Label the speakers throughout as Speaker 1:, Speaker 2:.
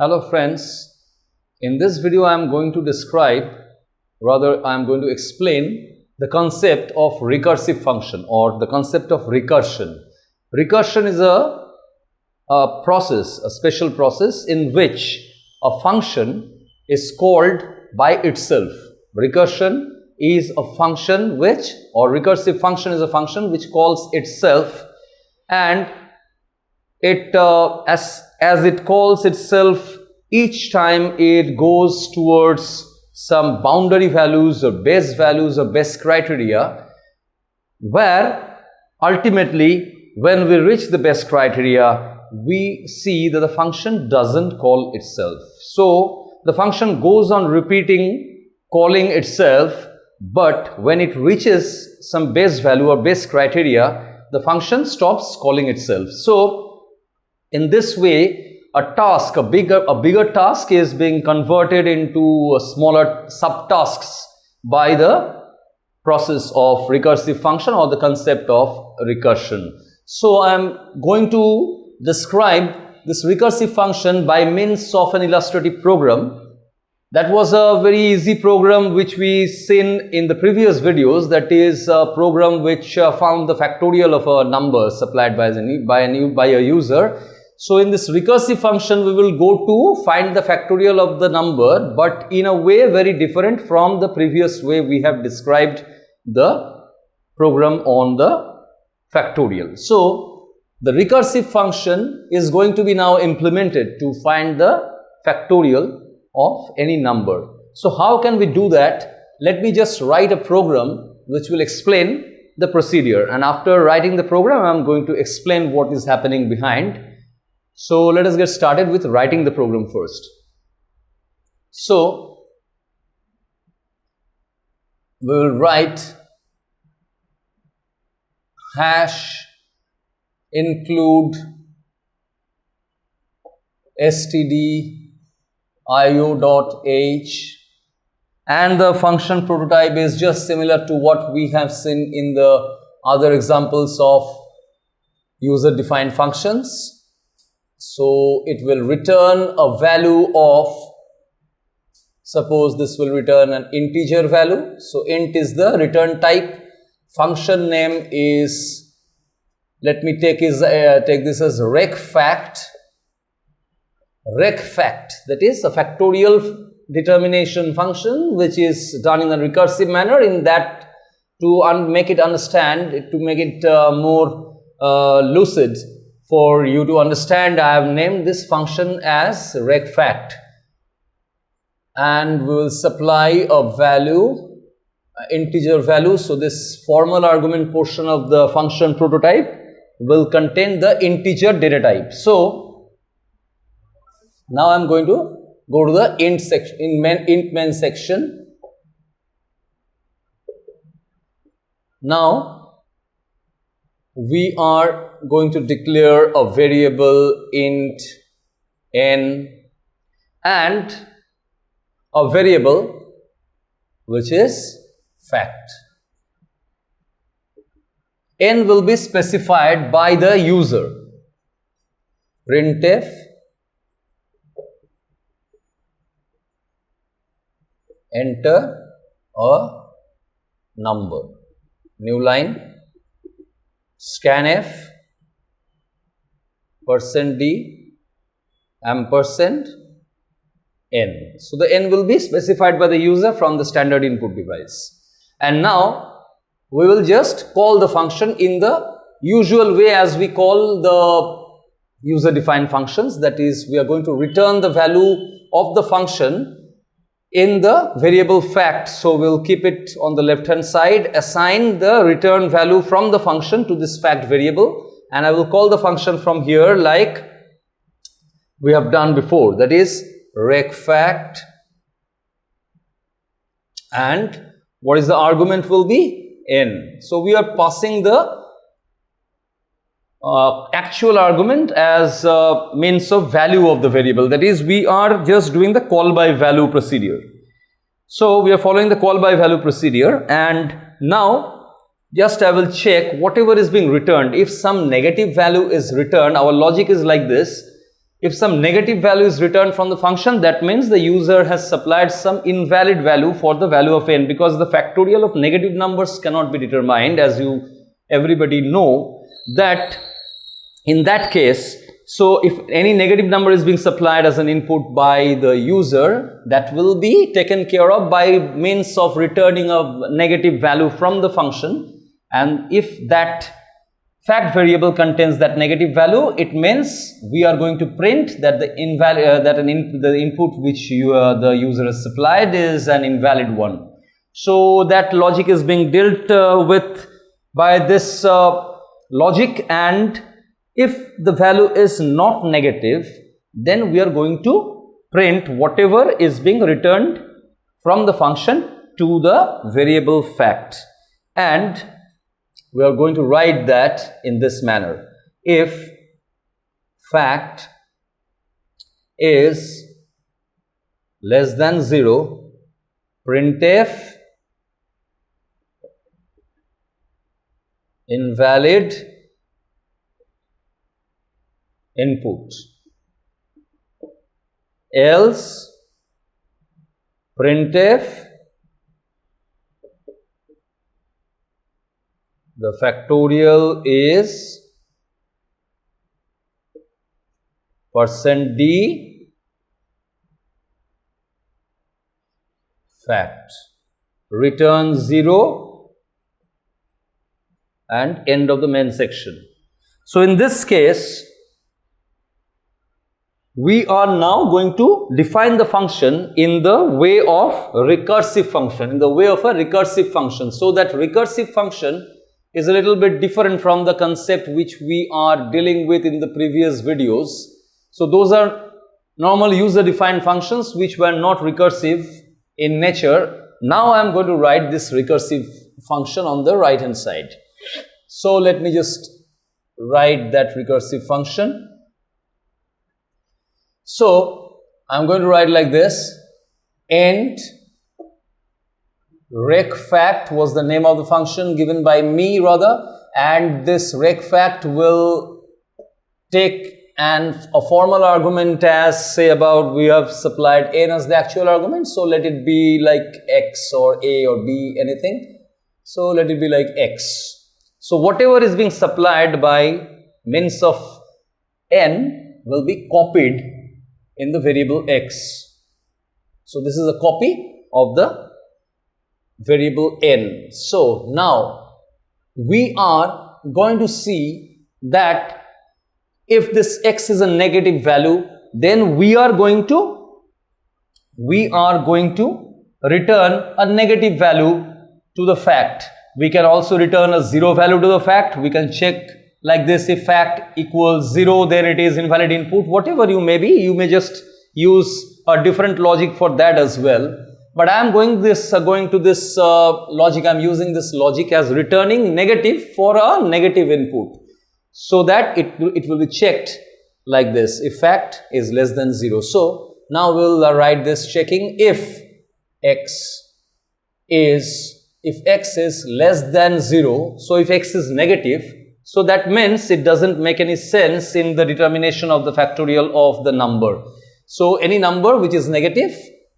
Speaker 1: Hello friends, in this video I am going to explain the concept of recursive function or the concept of recursion. Recursion is a special process in which a function is called by itself. Recursion is a function recursive function is a function which calls itself, and it as it calls itself each time it goes towards some boundary values or base criteria, where ultimately when we reach the base criteria we see that the function doesn't call itself. So the function goes on repeating calling itself, but when it reaches some base value or base criteria, the function stops calling itself. So in this way, a bigger task is being converted into smaller subtasks by the process of recursive function or the concept of recursion. So I am going to describe this recursive function by means of an illustrative program. That was a very easy program which we seen in the previous videos. That is a program which found the factorial of a number supplied by a user. So in this recursive function we will go to find the factorial of the number, but in a way very different from the previous way we have described the program on the factorial. So the recursive function is going to be now implemented to find the factorial of any number. So how can we do that? Let me just write a program which will explain the procedure, and after writing the program I am going to explain what is happening behind. So let us get started with writing the program first. So we will write hash include stdio.h, and the function prototype is just similar to what we have seen in the other examples of user defined functions. So it will return a value of, suppose this will return an integer value. So int is the return type. Function name is, let me take this as recfact. Recfact, that is a factorial determination function which is done in a recursive manner, in that to make it more lucid for you to understand, I have named this function as recfact, and we will supply a value, integer value. So this formal argument portion of the function prototype will contain the integer data type. So now I am going to go to the int section, int main section. Now we are going to declare a variable int n and a variable which is fact. N will be specified by the user. Printf enter a number. New line, scanf %d ampersand n. So the n will be specified by the user from the standard input device. And now we will just call the function in the usual way as we call the user defined functions. That is, we are going to return the value of the function in the variable fact. So we'll keep it on the left hand side, assign the return value from the function to this fact variable, and I will call the function from here like we have done before, that is recfact, and what is the argument will be n. So we are passing the actual argument as means of value of the variable. That is, we are just doing the call by value procedure. So we are following the call by value procedure, and now just I will check whatever is being returned. If some negative value is returned, our logic is like this. If some negative value is returned from the function, that means the user has supplied some invalid value for the value of n, because the factorial of negative numbers cannot be determined, as everybody know that in that case. So if any negative number is being supplied as an input by the user, that will be taken care of by means of returning a negative value from the function. And if that fact variable contains that negative value, it means we are going to print that the input which the user has supplied is an invalid one. So that logic is being dealt with by this logic, and if the value is not negative, then we are going to print whatever is being returned from the function to the variable fact, and we are going to write that in this manner. If fact is less than 0, printf invalid input, else printf the factorial is %d fact, return 0 and end of the main section. So in this case, we are now going to define the function in the way of recursive function, in the way of a recursive function. So that recursive function is a little bit different from the concept which we are dealing with in the previous videos. So those are normal user defined functions which were not recursive in nature. Now I am going to write this recursive function on the right hand side. So let me just write that recursive function. So I'm going to write like this: int recfact was the name of the function given by me rather, and this recfact will take a formal argument as, say, about we have supplied n as the actual argument, so let it be like x or a or b, anything. So let it be like x. So whatever is being supplied by means of n will be copied in the variable x. So this is a copy of the variable n. So now we are going to see that if this x is a negative value, then we are going to return a negative value to the fact. We can also return a 0 value to the fact. We can check like this: if fact equals 0, then it is invalid input. Whatever you may be, you may just use a different logic for that as well. But I am going to this logic. I am using this logic as returning negative for a negative input, so that it will be checked like this: if fact is less than 0. So now we will write this checking if x is less than 0. So if x is negative, so that means it doesn't make any sense in the determination of the factorial of the number. So any number which is negative,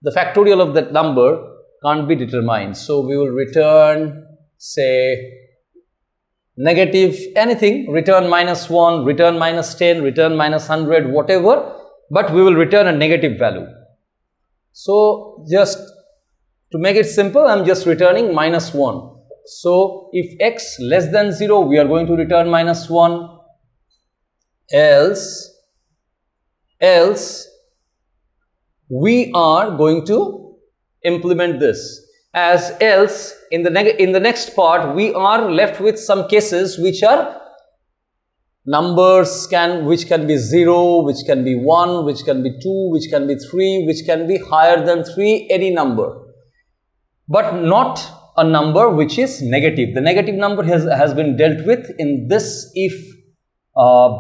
Speaker 1: the factorial of that number can't be determined. So we will return, say, negative anything, return -1, return -10, return -100, whatever, but we will return a negative value. So just to make it simple, I am just returning -1. So if x less than 0, we are going to return -1, else we are going to implement this. As else, in the next part, we are left with some cases which are numbers which can be 0, which can be 1, which can be 2, which can be 3, which can be higher than 3, any number, but not a number which is negative. The negative number has been dealt with in this if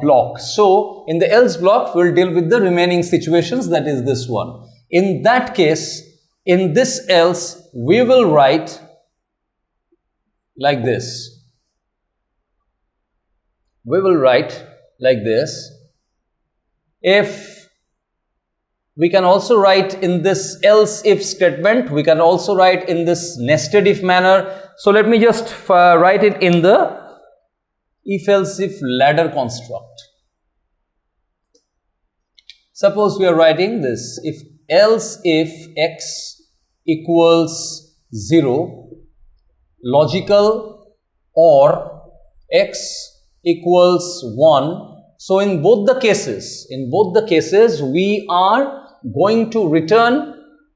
Speaker 1: block. So in the else block, we will deal with the remaining situations, that is this one. In that case, in this else, we will write like this. We will write like this: if we can also write in this else if statement, we can also write in this nested if manner. So let me just write it in the if else if ladder construct. Suppose we are writing this, if else if x equals 0, logical, or x equals 1. So in both the cases, we are going to return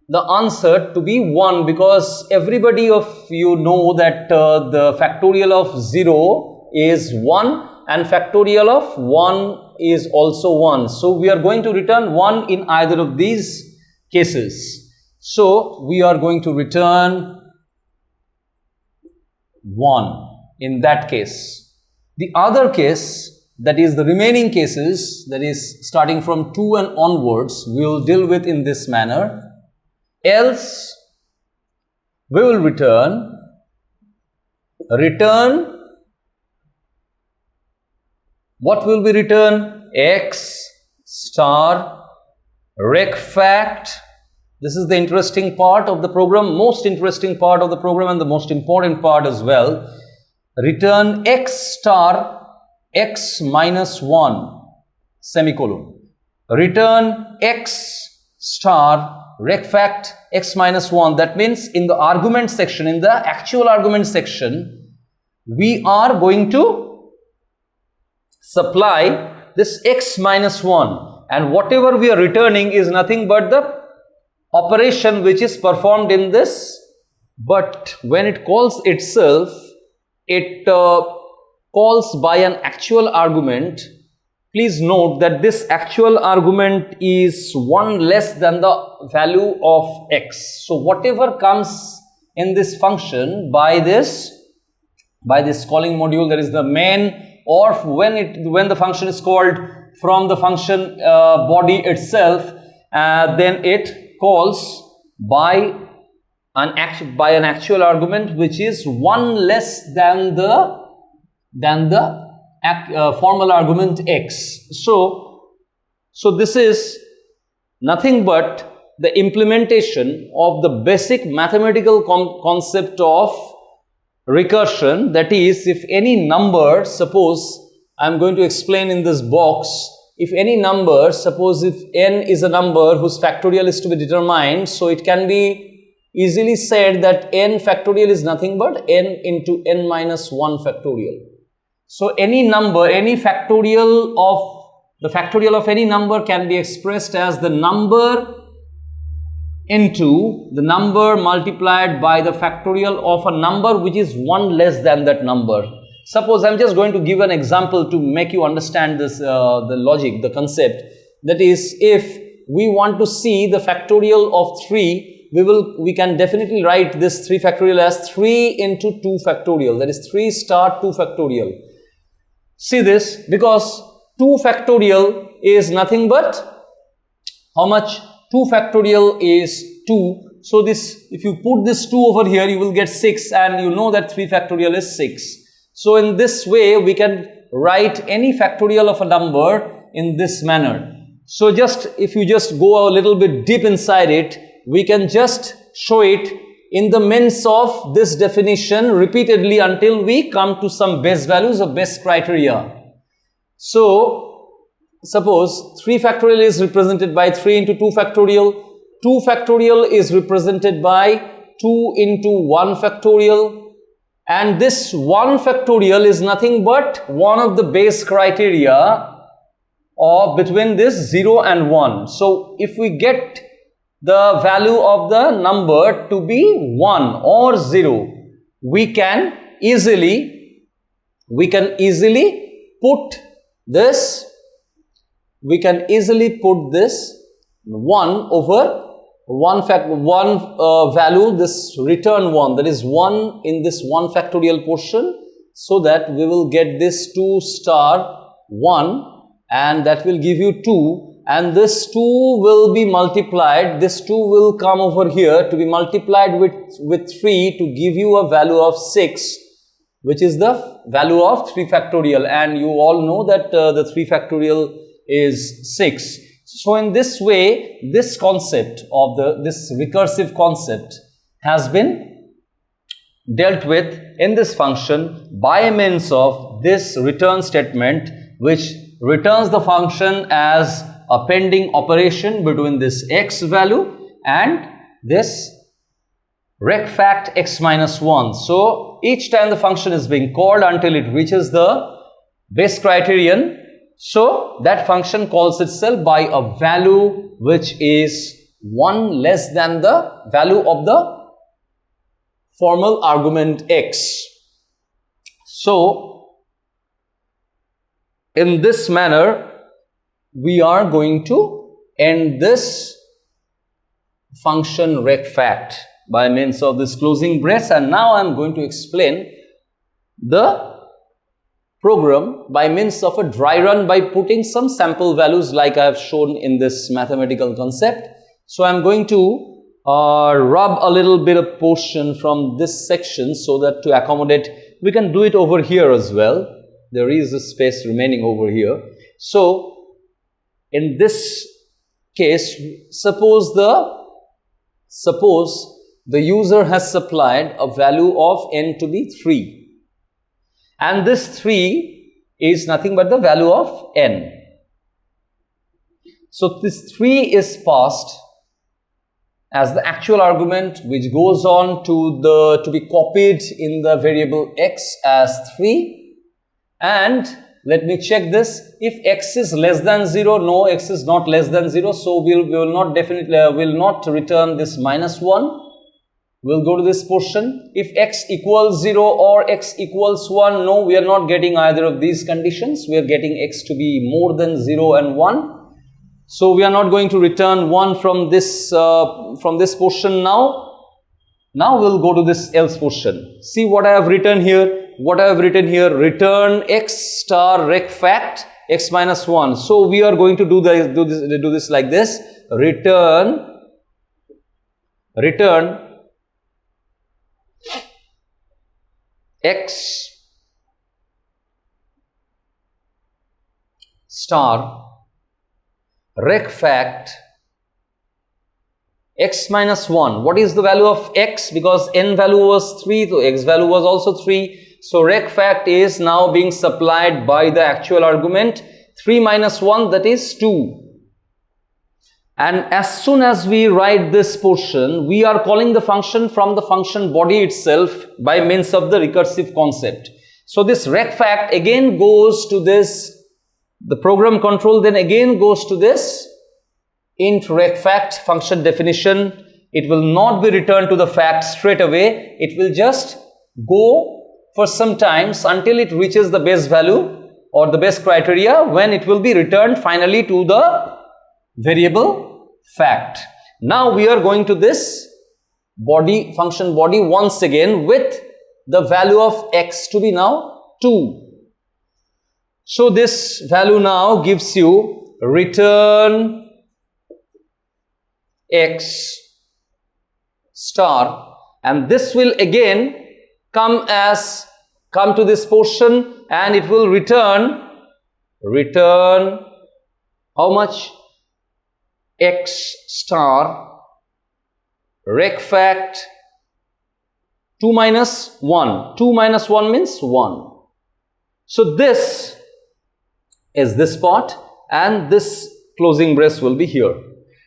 Speaker 1: the answer to be 1, because everybody of you know that the factorial of 0 is 1 and factorial of 1 is also 1. So we are going to return 1 in either of these cases. So we are going to return 1 in that case. The other case, that is the remaining cases, that is starting from 2 and onwards, we will deal with in this manner. Else we will return what will be returned? X star recfact. This is the interesting part of the program, most interesting part of the program and the most important part as well. Return x star x minus 1 semicolon. Return x star recfact x minus 1. That means in the argument section, in the actual argument section, we are going to supply this x minus 1, and whatever we are returning is nothing but the operation which is performed in this. But when it calls itself, it calls by an actual argument. Please note that this actual argument is 1 less than the value of x. So whatever comes in this function by this calling module, that is the main, or when the function is called from the function body itself, then it calls by an actual argument which is 1 less than the formal argument x. So this is nothing but the implementation of the basic mathematical concept of recursion. That is, if any number, suppose I am going to explain in this box, if any number, suppose if n is a number whose factorial is to be determined, so it can be easily said that n factorial is nothing but n into n minus 1 factorial. So any number, any factorial of, the factorial of any number can be expressed as the number into the number multiplied by the factorial of a number which is 1 less than that number. Suppose I am just going to give an example to make you understand this, the logic, the concept. That is, if we want to see the factorial of 3, we can definitely write this 3 factorial as 3 into 2 factorial, that is 3 star 2 factorial. See this, because 2 factorial is nothing but how much? 2 factorial is 2. So this, if you put this 2 over here, you will get 6, and you know that 3 factorial is 6. So in this way, we can write any factorial of a number in this manner. So if you just go a little bit deep inside it, we can just show it in the means of this definition repeatedly until we come to some base values or base criteria. So suppose 3 factorial is represented by 3 into 2 factorial, 2 factorial is represented by 2 into 1 factorial, and this 1 factorial is nothing but one of the base criteria or between this 0 and 1. So if we get the value of the number to be 1 or 0, we can easily put this 1 over 1 value, this return 1, that is 1 in this 1 factorial portion, so that we will get this 2 star 1, and that will give you 2, and this 2 will be multiplied, this 2 will come over here to be multiplied with 3 to give you a value of 6, which is the value of 3 factorial, and you all know that the 3 factorial is 6. So in this way, this concept of this recursive concept has been dealt with in this function by means of this return statement, which returns the function as a pending operation between this x value and this recfact x minus 1. So each time the function is being called until it reaches the base criterion, so that function calls itself by a value which is 1 less than the value of the formal argument x. So in this manner we are going to end this function recfact by means of this closing brace, and now I am going to explain the program by means of a dry run by putting some sample values like I have shown in this mathematical concept. So I am going to rub a little bit of portion from this section so that to accommodate, we can do it over here as well. There is a space remaining over here. So in this case, suppose the user has supplied a value of n to be 3. And this 3 is nothing but the value of n. So this 3 is passed as the actual argument, which goes on to be copied in the variable x as 3. And let me check this. If x is less than 0, no, x is not less than 0. So we will not return this minus 1. We'll go to this portion. If x equals 0 or x equals 1, no, we are not getting either of these conditions. We are getting x to be more than 0 and 1. So we are not going to return 1 from this portion now. Now we'll go to this else portion. See what I have written here. Return x star recfact x minus 1. So we are going to do this like this. Return x star recfact x minus 1. What is the value of x? Because n value was 3, so x value was also 3. So recfact is now being supplied by the actual argument 3 minus 1, that is 2. And as soon as we write this portion, we are calling the function from the function body itself by means of the recursive concept. So this recfact again goes to this, the program control then again goes to this int recfact function definition. It will not be returned to the fact straight away. It will just go for some times until it reaches the base value or the base criteria, when it will be returned finally to the variable fact. Now we are going to this body, function body once again with the value of x to be now 2. So this value now gives you return x star, and this will again come to this portion, and it will return how much? X star recfact 2 minus 1. 2 minus 1 means 1. So this is this part, and this closing brace will be here.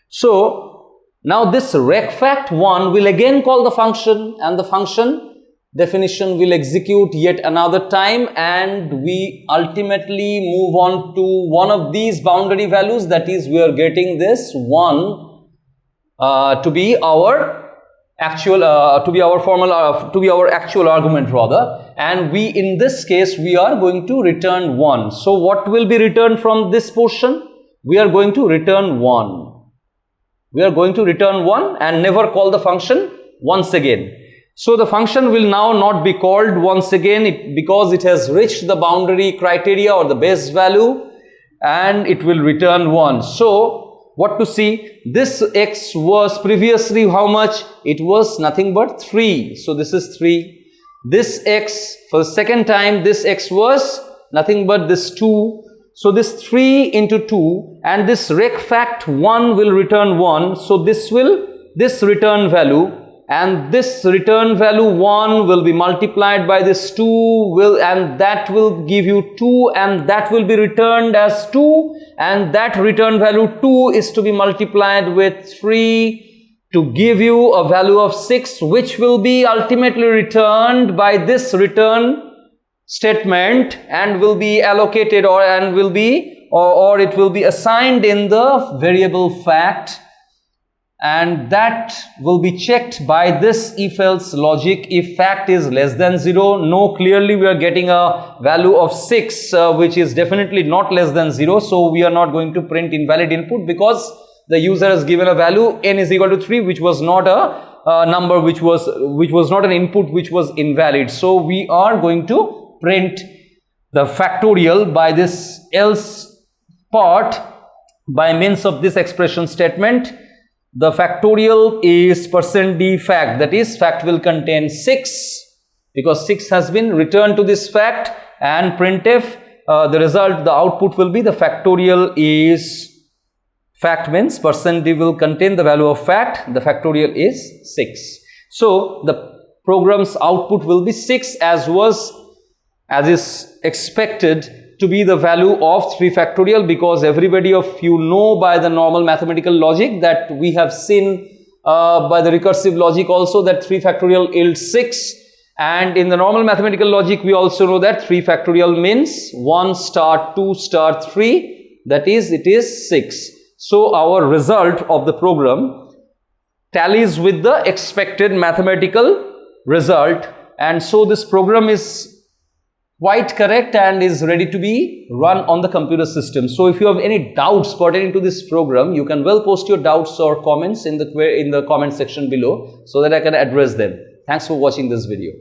Speaker 1: So now this recfact 1 will again call the function, and the function definition will execute yet another time, and we ultimately move on to one of these boundary values, that is we are getting this 1 to be our actual actual argument rather, and we in this case we are going to return 1. So what will be returned from this portion? We are going to return 1. We are going to return 1 and never call the function once again. So the function will now not be called once again because it has reached the boundary criteria or the base value, and it will return 1. So what to see? This x was previously how much? It was nothing but 3. So this is 3. This x, for the second time, this x was nothing but this 2. So this 3 into 2 and this recfact1 will return 1. So this return value, and this return value 1 will be multiplied by this 2 and that will give you 2, and that will be returned as 2, and that return value 2 is to be multiplied with 3 to give you a value of 6, which will be ultimately returned by this return statement and will be allocated or it will be assigned in the variable fact, and that will be checked by this if-else logic. If fact is less than 0, no, clearly we are getting a value of 6 which is definitely not less than 0, so we are not going to print invalid input because the user has given a value n is equal to 3, which was not a number which was not an input which was invalid. So we are going to print the factorial by this else part by means of this expression statement. The factorial is %d fact, that is fact will contain 6 because 6 has been returned to this fact, and printf the output will be the factorial is fact means %d will contain the value of fact, the factorial is 6. So the program's output will be 6 as is expected to be the value of 3 factorial, because everybody of you know by the normal mathematical logic that we have seen by the recursive logic also that 3 factorial yields 6, and in the normal mathematical logic we also know that 3 factorial means 1 star 2 star 3, that is it is 6. So our result of the program tallies with the expected mathematical result, and so this program is quite correct and is ready to be run on the computer system. So if you have any doubts pertaining to this program, you can well post your doubts or comments in the comment section below so that I can address them. Thanks for watching this video.